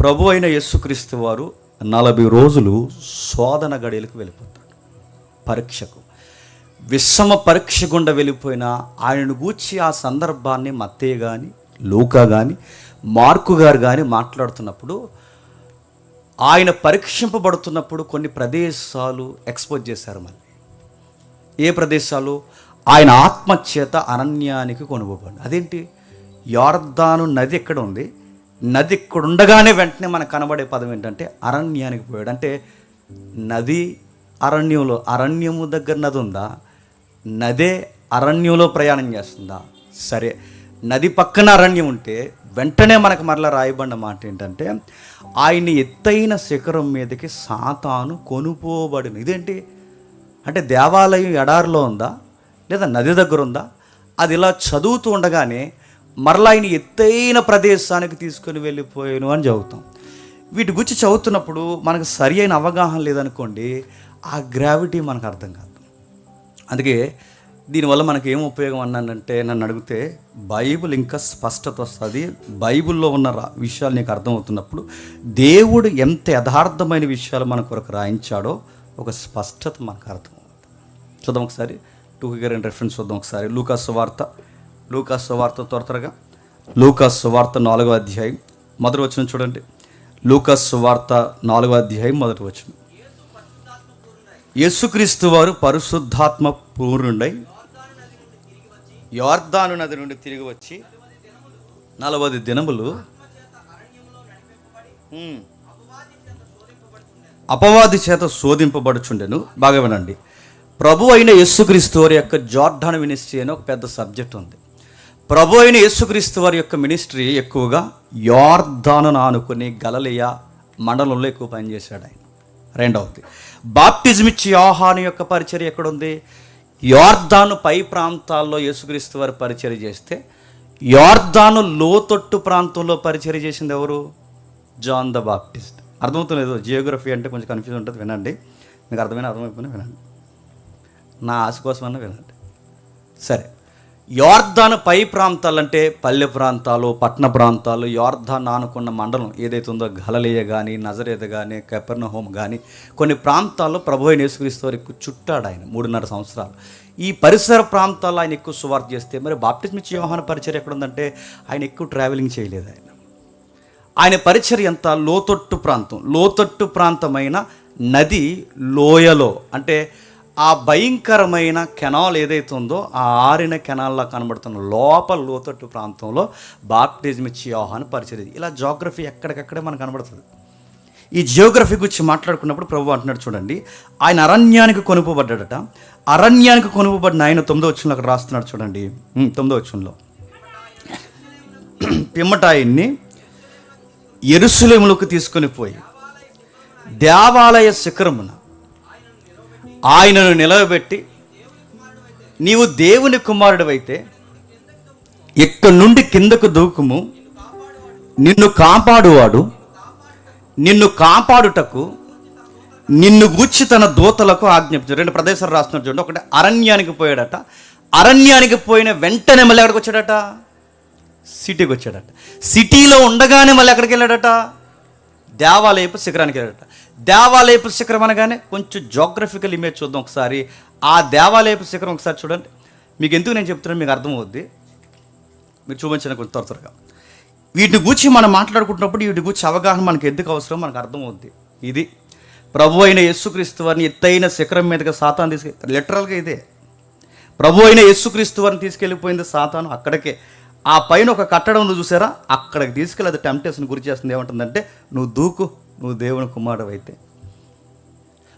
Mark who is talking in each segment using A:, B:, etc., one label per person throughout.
A: ప్రభు అయిన యేసుక్రీస్తు వారు 40 రోజులు శోధన గడియలకు వెళ్ళిపోతాడు. పరీక్షకు, విషమ పరీక్ష గుండా వెళ్ళిపోయిన ఆయనను గూర్చి ఆ సందర్భాన్ని మత్తయి కానీ, లూకా కానీ, మార్కు గారు కానీ మాట్లాడుతున్నప్పుడు, ఆయన పరీక్షింపబడుతున్నప్పుడు కొన్ని ప్రదేశాలు ఎక్స్పోజ్ చేశారు. మళ్ళీ ఏ ప్రదేశాలు? ఆయన ఆత్మచేత అరణ్యానికి కొనుగోబడి. అదేంటి? యోర్దాను నది ఎక్కడ ఉంది? నది ఇక్కడ ఉండగానే వెంటనే మనకు కనబడే పదం ఏంటంటే అరణ్యానికి పోయాడు. అంటే నది అరణ్యంలో, అరణ్యము దగ్గర నది ఉందా? నదే అరణ్యంలో ప్రయాణం చేస్తుందా? సరే, నది పక్కన అరణ్యం ఉంటే వెంటనే మనకు మరలా రాయబడిన మాట ఏంటంటే ఆయన ఎత్తైన శిఖరం మీదకి సాతాను కొనుపోబడిన. ఇదేంటి అంటే దేవాలయం ఎడారిలో ఉందా లేదా నది దగ్గర ఉందా? అది ఇలా చదువుతూ ఉండగానే మరలా ఆయన ఎత్తైన ప్రదేశానికి తీసుకొని వెళ్ళిపోయాను అని చదువుతాం. వీటి గురించి చదువుతున్నప్పుడు మనకు సరి అయిన అవగాహన లేదనుకోండి, ఆ గ్రావిటీ మనకు అర్థం కాదు. అందుకే దీనివల్ల మనకి ఏం ఉపయోగం అన్నానంటే, నన్ను అడిగితే బైబిల్ ఇంకా స్పష్టత వస్తుంది. బైబిల్లో ఉన్న విషయాలు నీకు అర్థమవుతున్నప్పుడు దేవుడు ఎంత యథార్థమైన విషయాలు మన కొరకు రాయించాడో ఒక స్పష్టత మనకు అర్థమవుతుంది. చూద్దాం ఒకసారి, టూకి రెండు రెఫరెన్స్ చూద్దాం ఒకసారి. లూకా సువార్త త్వరగా లూకా సువార్త 4వ అధ్యాయం మొదటి వచనం చూడండి. లూకా సువార్త 4వ అధ్యాయం మొదటి వచనం. యేసుక్రీస్తు వారు పరిశుద్ధాత్మ పూర్ణుడై యోర్దాను నది నుండి తిరిగి వచ్చి 40 దినములు అపవాది చేత శోధింపబడుచుండెను. బాగా వినండి. ప్రభు అయిన యేసుక్రీస్తు వారి యొక్క జోర్డాను మినిస్ట్రీ అని ఒక పెద్ద సబ్జెక్ట్ ఉంది. ప్రభు అయిన యేసుక్రీస్తు వారి యొక్క మినిస్ట్రీ ఎక్కువగా యోర్దానును ఆనుకుని గలిలయ మండలంలో ఎక్కువ పనిచేశాడు ఆయన. రెండవది, బాప్టిజం ఇచ్చి యోహాను యొక్క పరిచర్య ఎక్కడుంది? యోర్దాను పై ప్రాంతాల్లో యేసుక్రీస్తు వారి పరిచర్య చేస్తే, యోర్దాను లోతట్టు ప్రాంతంలో పరిచర్య చేసింది ఎవరు? John the Baptist. అర్థమవుతులేదు? జియోగ్రఫీ అంటే కొంచెం కన్ఫ్యూజన్ ఉంటుంది, వినండి. మీకు అర్థమైపోయినా వినండి, నా ఆశ కోసమన్నా వినండి. సరే, యోర్దాను పై ప్రాంతాలు అంటే పల్లె ప్రాంతాలు, పట్టణ ప్రాంతాలు, యోర్దాను ఆనుకున్న మండలం ఏదైతే ఉందో, గలిలయ కానీ, నజరేతు కానీ, కపెర్నహూము కానీ, కొన్ని ప్రాంతాల్లో ప్రభు అయిన యేసుక్రీస్తు వారు ఎక్కువ చుట్టాడు ఆయన 3.5 సంవత్సరాలు. ఈ పరిసర ప్రాంతాల్లో ఆయన ఎక్కువ సువార్త చేస్తే, మరి బాప్టిజం ఇచ్చే యోహాను పరిచర్య ఎక్కడ ఉందంటే ఆయన ఎక్కువ ట్రావెలింగ్ చేయలేదు. ఆయన పరిచర్య అంతా లోతట్టు ప్రాంతమైన నది లోయలో, అంటే ఆ భయంకరమైన కెనాల్ ఏదైతే ఉందో ఆ ఆరిన కెనాల్లా కనబడుతున్న లోపల లోతట్టు ప్రాంతంలో బాప్టిజం ఇచ్చి యోహాను పరిచర్య. ఇలా జియోగ్రఫీ ఎక్కడికక్కడే మనకు కనబడుతుంది. ఈ జియోగ్రఫీ గురించి మాట్లాడుకున్నప్పుడు ప్రభు అంటున్నాడు చూడండి, ఆయన అరణ్యానికి కొనుపోబడ్డాడట. అరణ్యానికి కొనుపోబడిన ఆయన 9వ వచనంలో అక్కడ రాస్తున్నాడు చూడండి. 9వ వచనంలో, పిమ్మట ఆయన్ని యెరూషలేములోకి తీసుకొని పోయి దేవాలయ శిఖరమున ఆయనను నిలవబెట్టి, నీవు దేవుని కుమారుడివైతే ఇక్కడి నుండి కిందకు దూకుము, నిన్ను కాపాడువాడు నిన్ను కాపాడుటకు నిన్ను గూర్చి తన దూతలకు ఆజ్ఞాపించాడు. 2 ప్రదేశాలు రాస్తున్నారు చూడండి. ఒకటి, అరణ్యానికి పోయాడట. అరణ్యానికి పోయిన వెంటనే మళ్ళీ ఎక్కడికి వచ్చాడట? సిటీకి వచ్చాడట. సిటీలో ఉండగానే మళ్ళీ ఎక్కడికి వెళ్ళాడట? దేవాలయపు శిఖరానికి వెళ్ళాడట. దేవాలయపు శిఖరం అనగానే కొంచెం జోగ్రఫికల్ ఇమేజ్ చూద్దాం ఒకసారి. ఆ దేవాలయపు శిఖరం ఒకసారి చూడండి. మీకు ఎందుకు నేను చెప్తున్నాను మీకు అర్థమవుద్ది, మీరు చూపించిన కొంచెం త్వరగా. వీటిని గురించి మనం మాట్లాడుకుంటున్నప్పుడు వీటి గురించి అవగాహన మనకు ఎందుకు అవసరం మనకు అర్థమవుద్ది. ఇది ప్రభు అయిన యేసుక్రీస్తు వారిని ఎత్తైన శిఖరం మీదగా సాతాను లిటరల్గా ఇదే ప్రభు అయిన యేసుక్రీస్తు వారిని తీసుకెళ్ళిపోయింది సాతాను. అక్కడికే ఆ పైన ఒక కట్టడం ఉంది చూసారా, అక్కడికి తీసుకెళ్ళి అది టెంప్టేషన్ గురి చేస్తుంది. ఏమంటుందంటే, నువ్వు దూకు, నువ్వు దేవుని కుమారుడు అయితే.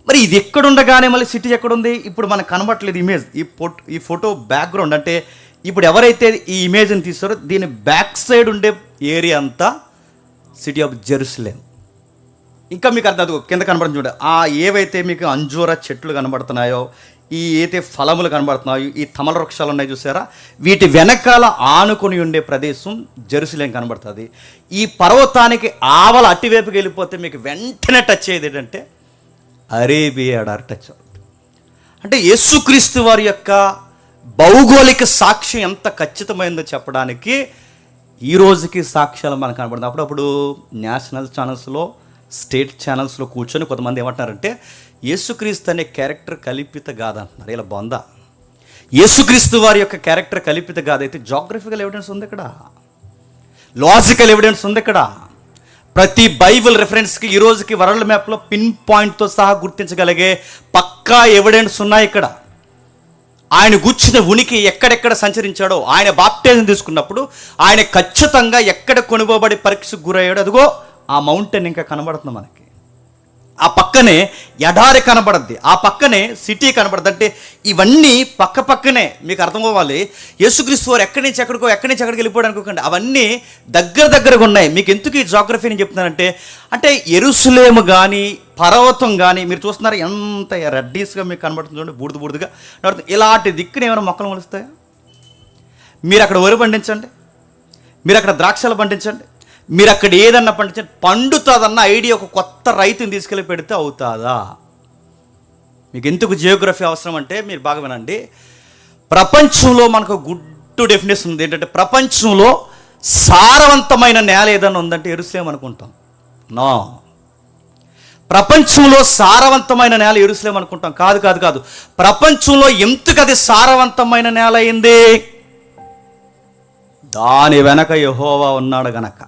A: మరి ఇది ఎక్కడుండగానే మళ్ళీ సిటీ ఎక్కడుంది? ఇప్పుడు మనకు కనబట్టలేదు ఇమేజ్. ఈ ఫోటో బ్యాక్గ్రౌండ్ అంటే ఇప్పుడు ఎవరైతే ఈ ఇమేజ్ని తీస్తారో దీని బ్యాక్ సైడ్ ఉండే ఏరియా అంతా సిటీ ఆఫ్ జెరూసలేం. ఇంకా మీకు అర్థం కింద కనబడుతుంది చూడండి, ఆ ఏవైతే మీకు అంజూర చెట్లు కనబడుతున్నాయో, ఈ అయితే ఫలములు కనబడుతున్నాయో, ఈ తమల వృక్షాలు ఉన్నాయి చూసారా, వీటి వెనకాల ఆనుకొని ఉండే ప్రదేశం జెరూసలేం కనబడుతుంది. ఈ పర్వతానికి ఆవల అటువైపుకి వెళ్ళిపోతే మీకు వెంటనే టచ్ అయ్యేది ఏంటంటే అరేబియా ఎడారి టచ్ అవుతుంది. అంటే యేసుక్రీస్తు వారి యొక్క భౌగోళిక సాక్ష్యం ఎంత ఖచ్చితమైందో చెప్పడానికి ఈ రోజుకి సాక్ష్యాలు మనకు కనబడుతుంది. అప్పుడప్పుడు నేషనల్ ఛానల్స్లో, స్టేట్ ఛానల్స్లో కూర్చొని కొంతమంది ఏమంటున్నారంటే యేసుక్రీస్తు అనే క్యారెక్టర్ కల్పిత గాథ అంటున్నారు. ఇలా బొంద. యేసుక్రీస్తు వారి యొక్క క్యారెక్టర్ కల్పిత గాథ అయితే జాగ్రఫికల్ ఎవిడెన్స్ ఉంది ఇక్కడ, లాజికల్ ఎవిడెన్స్ ఉంది ఇక్కడ. ప్రతి బైబిల్ రెఫరెన్స్కి ఈ రోజుకి వరల్డ్ మ్యాప్లో పిన్ పాయింట్తో సహా గుర్తించగలిగే పక్కా ఎవిడెన్స్ ఉన్నాయి ఇక్కడ. ఆయన గుర్చిన ఉనికి ఎక్కడెక్కడ సంచరించాడో, ఆయన బాప్టిజం తీసుకున్నప్పుడు ఆయన ఖచ్చితంగా ఎక్కడ కొనుగోబడి పరీక్షకు గురయ్యాడో అదిగో ఆ మౌంటైన్ ఇంకా కనబడుతుంది మనకి. ఆ పక్కనే ఎడారి కనబడద్ది, ఆ పక్కనే సిటీ కనబడద్ది. అంటే ఇవన్నీ పక్క పక్కనే. మీకు అర్థం అవ్వాలి, యేసుక్రీస్తు వారు ఎక్కడి నుంచి ఎక్కడికి వెళ్ళిపోయాడు అనుకోకండి. అవన్నీ దగ్గరగా ఉన్నాయి. మీకు ఎందుకు ఈ జాగ్రఫీ నేను చెప్తున్నానంటే, అంటే యెరూషలేము కానీ పర్వతం కానీ మీరు చూస్తున్నారు ఎంత రెడ్డీస్గా మీకు కనబడుతుంది చూడండి, బూడిదగా. ఇలాంటి దిక్కున ఏమైనా మొక్కలు మొలుస్తాయా? మీరు అక్కడ వరి పండించండి, మీరు అక్కడ ద్రాక్షలు పండించండి, మీరు అక్కడ ఏదన్నా పండించండి, పండుతుందన్న ఐడియా ఒక కొత్త రైతుని తీసుకెళ్ళి పెడితే అవుతుందా? మీకు ఎందుకు జియోగ్రఫీ అవసరం అంటే మీరు బాగా వినండి. ప్రపంచంలో మనకు గుడ్ డెఫినేషన్ ఉంది. ఏంటంటే ప్రపంచంలో సారవంతమైన నేల ఏదైనా ఉందంటే యెరూషలేం అనుకుంటాం. నో, ప్రపంచంలో సారవంతమైన నేల యెరూషలేం అనుకుంటాం. కాదు. ప్రపంచంలో ఎందుకు అది సారవంతమైన నేల అయింది? దాని వెనక యెహోవా ఉన్నాడు గనక.